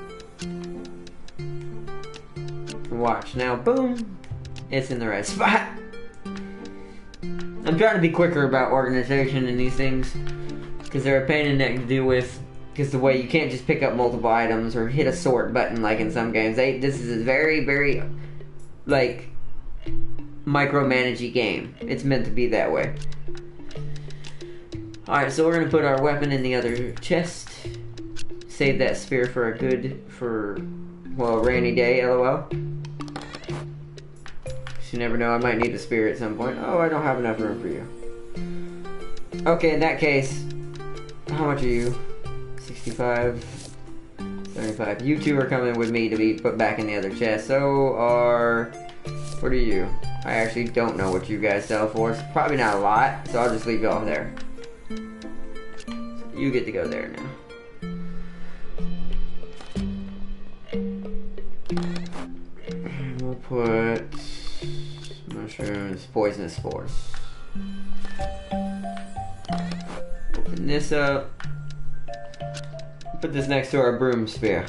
watch, now boom! It's in the right spot. I'm trying to be quicker about organization in these things, because they're a pain in the neck to deal with, because the way you can't just pick up multiple items or hit a sort button like in some games. This is a very, very, like, micromanagey game. It's meant to be that way. Alright, so we're going to put our weapon in the other chest. Save that spear for a rainy day, lol. You never know, I might need a spear at some point. Oh, I don't have enough room for you. Okay, in that case, how much are you? 65, 75. You two are coming with me to be put back in the other chest. So what are you? I actually don't know what you guys sell for. It's probably not a lot, so I'll just leave y'all there. You get to go there now. We'll put mushrooms, poisonous spores. Open this up. Put this next to our broom spear.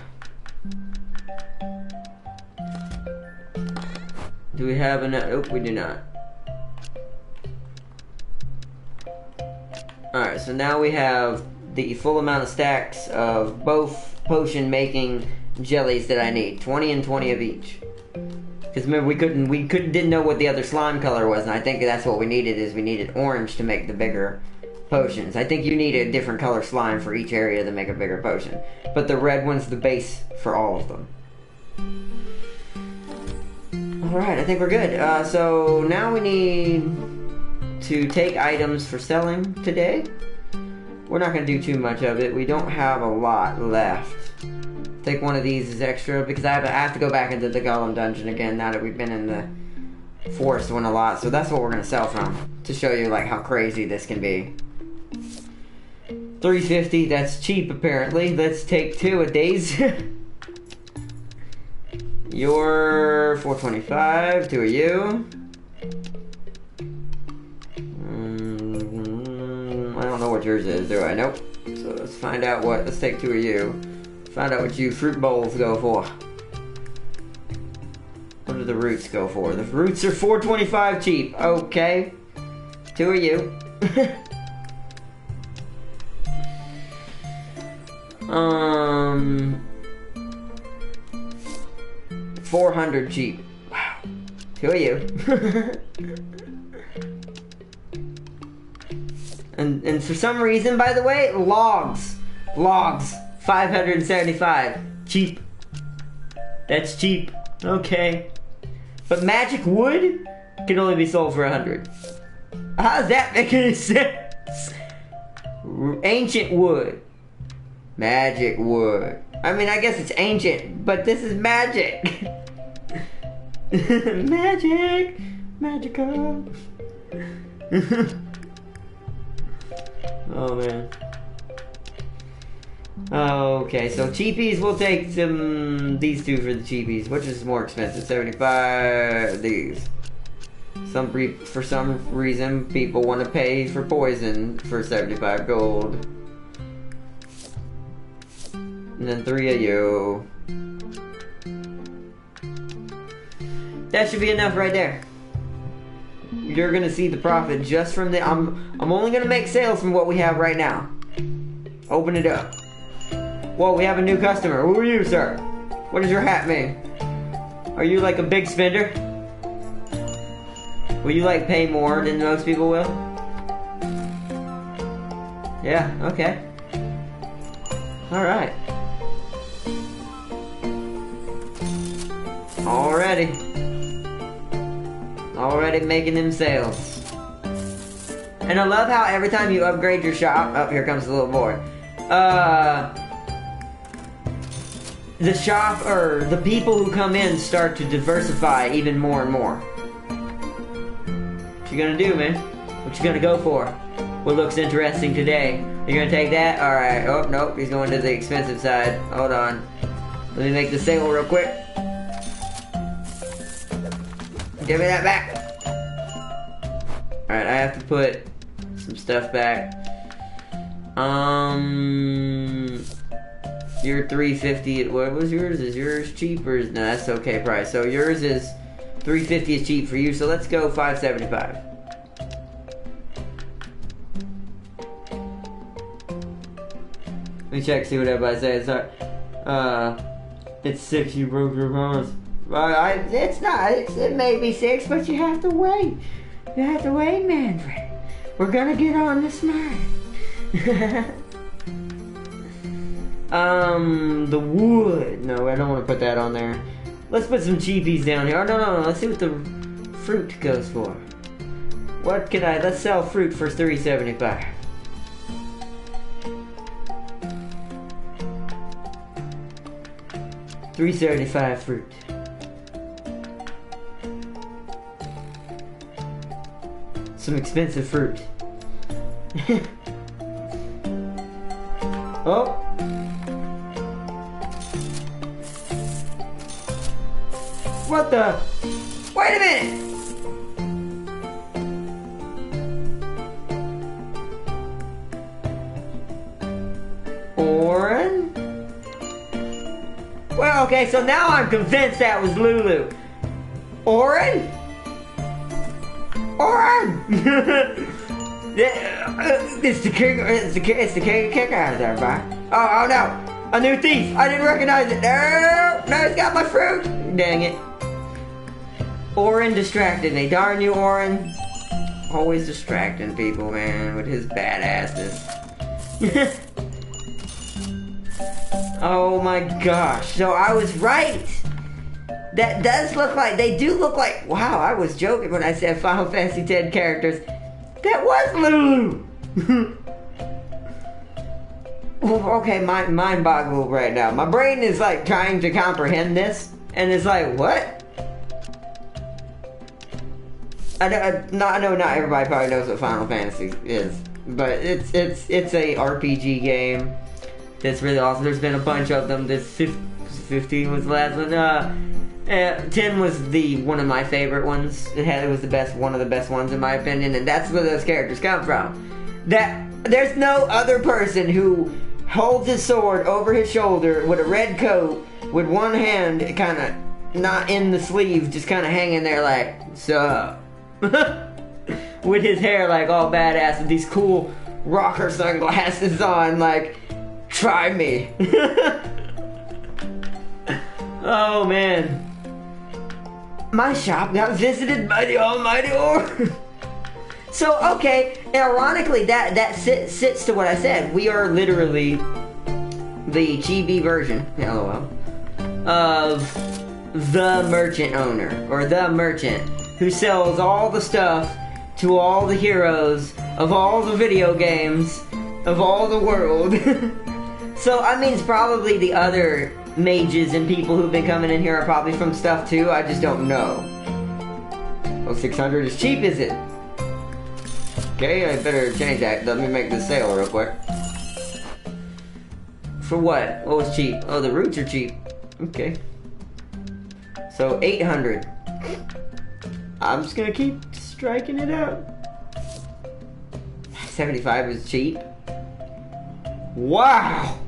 Do we have enough? Oh, we do not. Alright, so now we have the full amount of stacks of both potion making jellies that I need. 20 and 20 of each. Because remember, we didn't know what the other slime color was, and I think that's what we needed, is we needed orange to make the bigger potions. I think you need a different color slime for each area to make a bigger potion. But the red one's the base for all of them. Alright, I think we're good. So now we need to take items for selling today. We're not going to do too much of it. We don't have a lot left. Take one of these as extra, because I have to go back into the Golem Dungeon again now that we've been in the forest one a lot. So that's what we're going to sell from, to show you like how crazy this can be. 350, that's cheap apparently. Let's take 2 of these. You're 425, 2 of you. I don't know what yours is, do I? Nope. So let's find out let's take 2 of you. Find out what you fruit bowls go for. What do the roots go for? The roots are 425 cheap. Okay. 2 of you. 400 cheap. Wow. 2 of you. and for some reason, by the way, logs. 575. Cheap. That's cheap. Okay. But magic wood can only be sold for 100. How does that make any sense? Ancient wood. Magic wood. I mean, I guess it's ancient, but this is magic. Magic! Magical! Oh man. Okay, so cheapies, we'll take these two for the cheapies. Which is more expensive? 75. These. For some reason, people want to pay for poison for 75 gold. And then 3 of you. That should be enough right there. You're gonna see the profit just from the. I'm only gonna make sales from what we have right now. Open it up. Whoa, we have a new customer. Who are you, sir? What does your hat mean? Are you like a big spender? Will you like pay more than most people will? Yeah, okay. Alright. Already making them sales. And I love how every time you upgrade your shop, oh, here comes the little boy. The shop, or the people who come in start to diversify even more and more. What you gonna do, man? What you gonna go for? What looks interesting today? You gonna take that? Alright. Oh, nope. He's going to the expensive side. Hold on. Let me make the sale real quick. Give me that back. Alright, I have to put some stuff back. You're 350. What was yours? Is yours cheap or is no? That's okay price. So yours is 350 is cheap for you. So let's go 575. Let me check, see what everybody says. It's 6. You broke your promise. It's not. It may be 6, but you have to wait. You have to wait, Manfred. We're gonna get on this night. The wood. No, I don't want to put that on there. Let's put some cheapies down here. Oh, no. Let's see what the fruit goes for. What can I... Let's sell fruit for 375. $3.75 fruit. Some expensive fruit. Oh. What the? Wait a minute! Oren? Well, okay, so now I'm convinced that was Lulu. Oren? Oren! It's the king. It's the king kicker out of there, bye. Oh no! A new thief! I didn't recognize it. No, he's got my fruit. Dang it! Oren distracted me. Darn you, Oren! Always distracting people, man, with his badassness. Oh my gosh! So I was right. That does look like. They do look like. Wow, I was joking when I said Final Fantasy X characters. That was Lulu! Okay, mind boggled right now. My brain is like trying to comprehend this, and it's like, what? I know not everybody probably knows what Final Fantasy is, but it's a RPG game that's really awesome. There's been a bunch of them. This 15 was the last one. 10 was one of my favorite ones. It was one of the best ones in my opinion, and that's where those characters come from. There's no other person who holds his sword over his shoulder with a red coat, with one hand kind of not in the sleeve, just kind of hanging there like, sup. With his hair like all badass and these cool rocker sunglasses on, like, try me. Oh man. My shop got visited by the almighty Or. So, okay, ironically, that sits to what I said. We are literally the chibi version, LOL, of the merchant owner, or the merchant, who sells all the stuff to all the heroes of all the video games of all the world. So, I mean, it's probably the other mages and people who've been coming in here are probably from stuff too. I just don't know. Oh, 600 is cheap, is it? Okay, I better change that. Let me make this sale real quick. For what? What was cheap? Oh, the roots are cheap. Okay. So 800. I'm just gonna keep striking it out. 75 is cheap. Wow!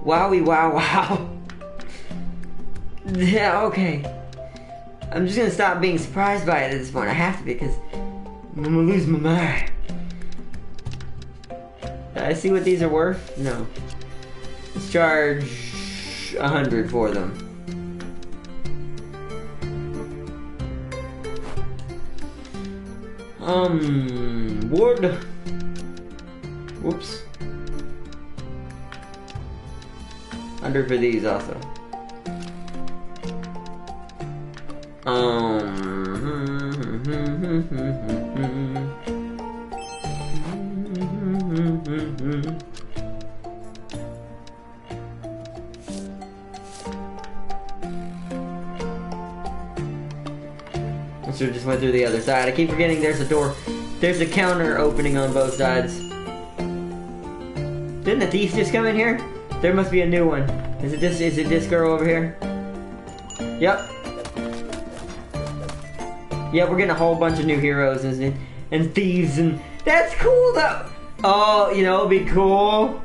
Wowie wow wow. Yeah, okay. I'm just gonna stop being surprised by it at this point. I have to because I'm gonna lose my mind. I see what these are worth? No. Let's charge 100 for them. Wood. Whoops. 100 for these also. I should have just went through the other side. I keep forgetting there's a door. There's a counter opening on both sides. Didn't the thief just come in here? There must be a new one. Is it this girl over here? Yep. Yeah, we're getting a whole bunch of new heroes and thieves, and that's cool though. Oh, you know, it'd be cool.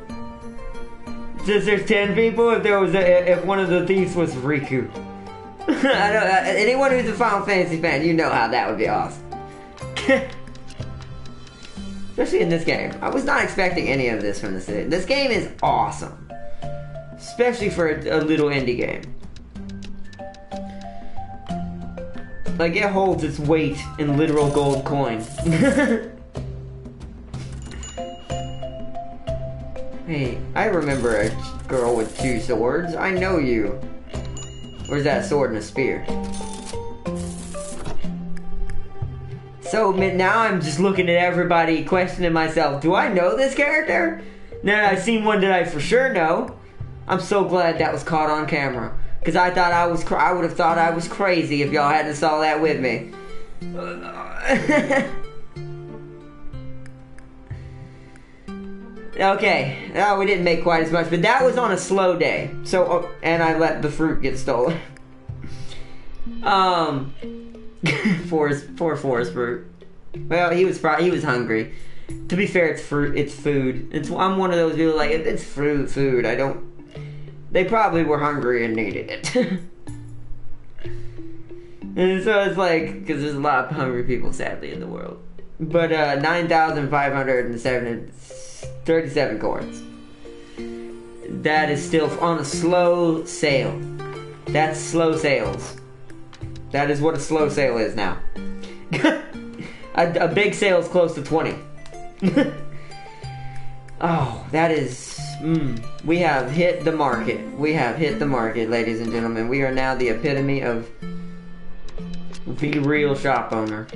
Since there's 10 people, if one of the thieves was Riku. I don't, anyone who's a Final Fantasy fan, you know how that would be awesome. Especially in this game. I was not expecting any of this from the city. This game is awesome. Especially for a little indie game. Like, it holds its weight in literal gold coin. Hey, I remember a girl with 2 swords. I know you. Where's that sword and a spear? So now I'm just looking at everybody, questioning myself. Do I know this character? Now I've seen one that I for sure know. I'm so glad that was caught on camera, because I thought I would have thought I was crazy if y'all hadn't saw that with me. Okay, no, we didn't make quite as much, but that was on a slow day. So, and I let the fruit get stolen. Forest fruit. Well, he was hungry. To be fair, it's fruit. It's food. I'm one of those people like it's food. I don't. They probably were hungry and needed it. And so it's like, because there's a lot of hungry people, sadly, in the world. But 9,537 coins. That is still on a slow sale. That's slow sales. That is what a slow sale is now. a big sale is close to 20. Oh, that is... we have hit the market. We have hit the market, ladies and gentlemen. We are now the epitome of the real shop owner.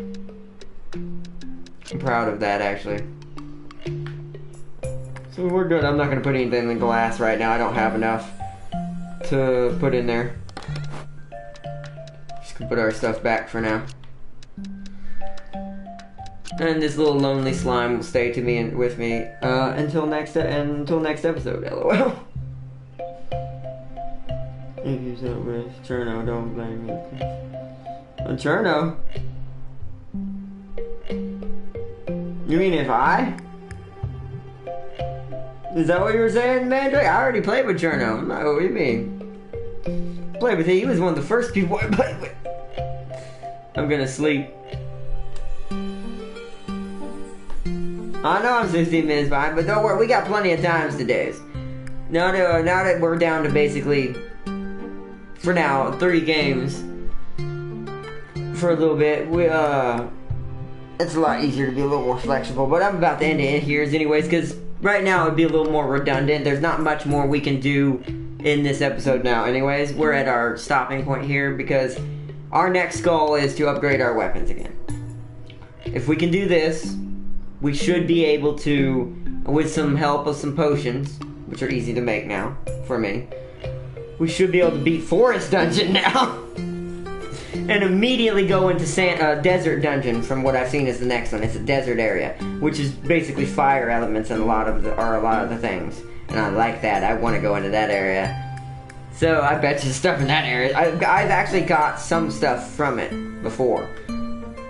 I'm proud of that, actually. So we're good. I'm not going to put anything in glass right now. I don't have enough to put in there. Just gonna put our stuff back for now. And this little lonely slime will stay to me and with me until next episode. LOL. If you don't miss Cherno, don't blame me. On Cherno? You mean if I? Is that what you were saying, Mandrake? I already played with Cherno. What do you mean? Played with him. He was one of the first people I played with. I'm gonna sleep. I know I'm 16 minutes behind, but don't worry, we got plenty of times today. Now that we're down to basically, for now, 3 games for a little bit, it's a lot easier to be a little more flexible, but I'm about to end it here anyways, because right now it would be a little more redundant. There's not much more we can do in this episode now anyways. We're at our stopping point here, because our next goal is to upgrade our weapons again. If we can do this, we should be able to with some help of some potions, which are easy to make now, for me, we should be able to beat Forest Dungeon now. And immediately go into Desert Dungeon, from what I've seen is the next one. It's a desert area, which is basically fire elements and a lot of the things. And I like that. I want to go into that area. So I bet you stuff in that area. I've actually got some stuff from it before.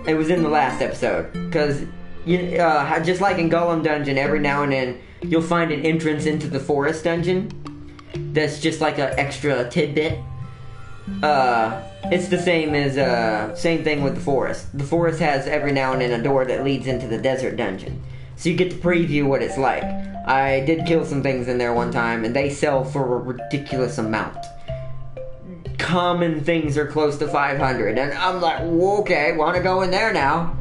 It was in the last episode. Because, just like in Golem Dungeon, every now and then you'll find an entrance into the Forest Dungeon that's just like an extra tidbit. It's the same thing with the forest. The forest has every now and then a door that leads into the desert dungeon. So you get to preview what it's like. I did kill some things in there one time, and they sell for a ridiculous amount. Common things are close to 500, and I'm like, okay, wanna go in there now.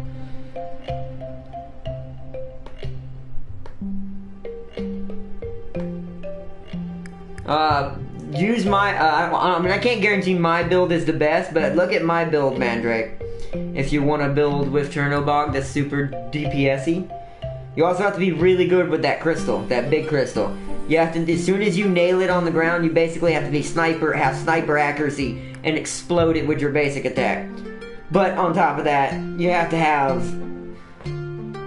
Use my, I can't guarantee my build is the best, but look at my build, Mandrake. If you want to build with Chernobog that's super DPS-y. You also have to be really good with that crystal, that big crystal. You have to, as soon as you nail it on the ground, you basically have to have sniper accuracy and explode it with your basic attack. But on top of that, you have to have,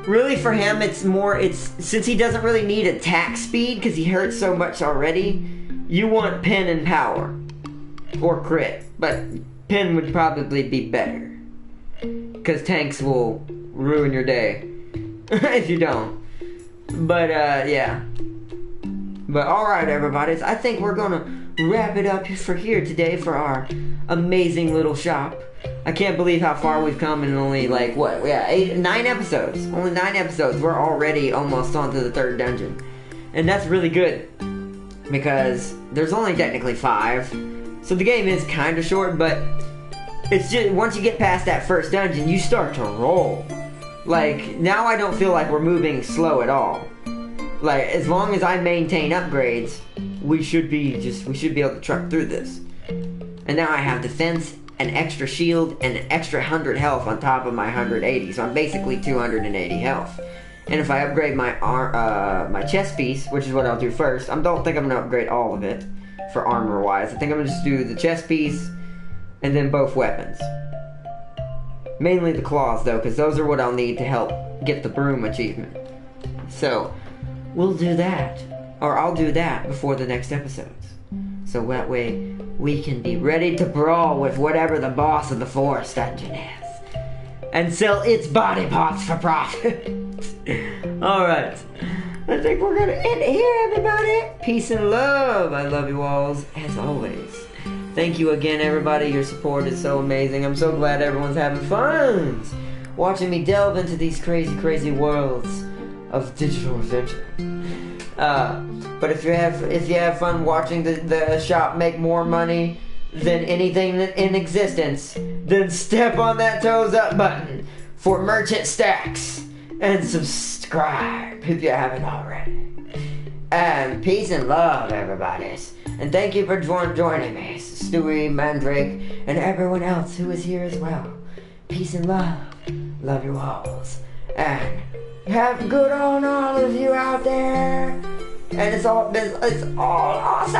really for him, since he doesn't really need attack speed because he hurts so much already, you want pen and power. Or crit. But pen would probably be better. Because tanks will ruin your day. If you don't. But, yeah. But alright, everybody. I think we're gonna wrap it up for here today for our amazing little shop. I can't believe how far we've come in only, like, what? Yeah, 9 episodes. Only 9 episodes. We're already almost on to the 3rd dungeon. And that's really good. Because there's only technically 5, so the game is kind of short, but it's just, once you get past that first dungeon, you start to roll. Like, now I don't feel like we're moving slow at all. Like, as long as I maintain upgrades, we should be able to truck through this. And now I have defense, an extra shield, and an extra 100 health on top of my 180, so I'm basically 280 health. And if I upgrade my my chest piece, which is what I'll do first, I don't think I'm going to upgrade all of it for armor-wise. I think I'm going to just do the chest piece and then both weapons. Mainly the claws, though, because those are what I'll need to help get the broom achievement. So, we'll do that. Or I'll do that before the next episodes. So that way, we can be ready to brawl with whatever the boss of the forest dungeon is. And sell its body parts for profit. Alright. I think we're gonna end it here, everybody. Peace and love. I love you all, as always. Thank you again, everybody. Your support is so amazing. I'm so glad everyone's having fun watching me delve into these crazy, crazy worlds of digital adventure. But if you have fun watching the shop make more money than anything in existence, then step on that toes up button for merchant stacks and subscribe if you haven't already. And peace and love, everybody. And thank you for joining me, Stewie, Mandrake, and everyone else who is here as well. Peace and love. Love you all. And have good on all of you out there. And it's all awesome.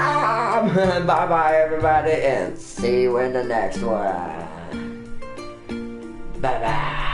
Bye bye, everybody, and see you in the next one. Bye bye.